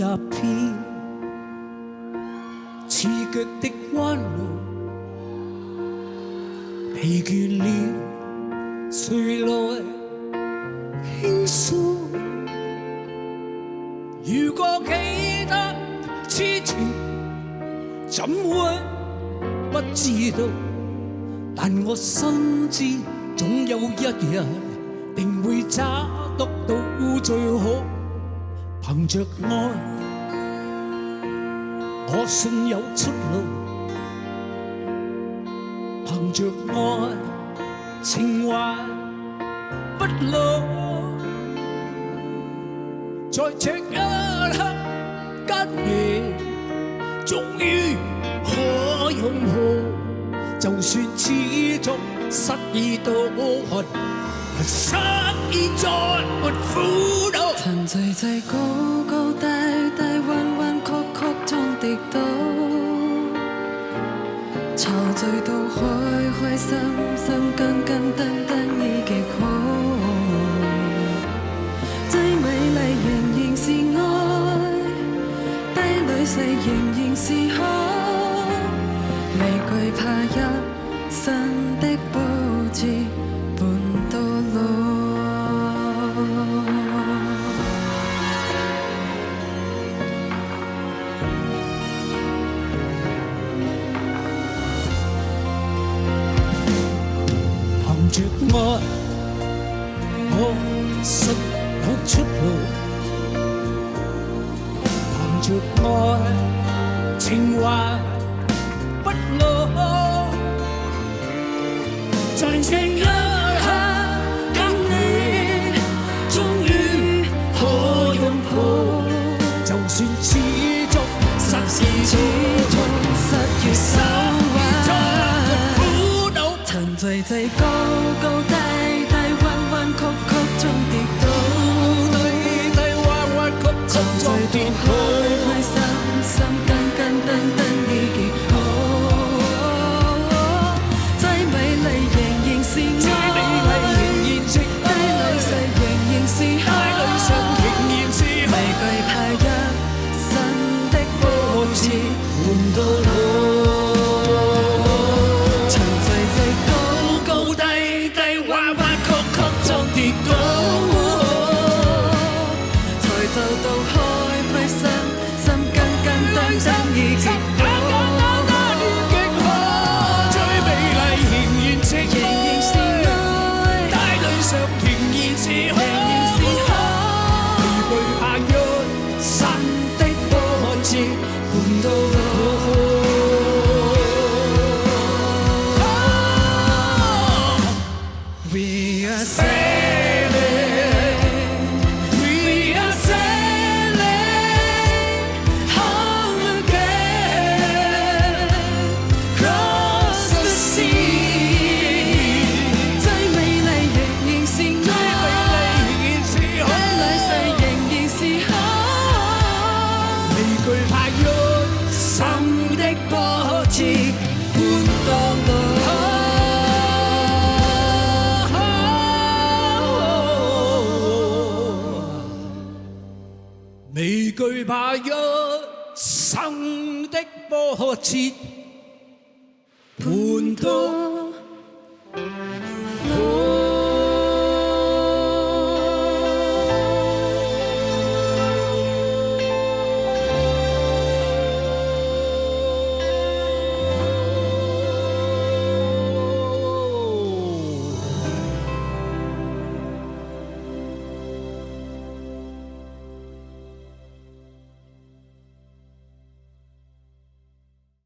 踏遍刺腳的彎路，疲倦了誰來傾訴？如果記得痴情，怎會不知道？但我深知總有一日定會找得到最好。憑着愛，我信有出路。憑着愛，情懷不老。在這一刻間你終於可擁抱，就算始終失意都可失意再沒苦惱。曾齊齊高高低低彎彎曲曲中跌倒，陶醉到開開心心根根燈燈已極好，最美麗仍然是愛，低女婿仍然是好，未懼怕一生的波折伴到老。憑着愛，我信有出路。憑着愛，情懷不老。在這一刻跟你終於可擁抱，就算始終失於手腕，曾齊齊高高低低彎彎曲曲中跌倒，陶醉到開開心心根根燈燈已極好，最美麗仍然是愛，低女婿仍然是好，未懼怕一生的波折換到老。就到開開心心根根燈燈已極好，最美麗仍然是愛，帶淚上仍然是好，未懼怕一生的波折伴到老。We are sailing。未懼怕一生的波折伴到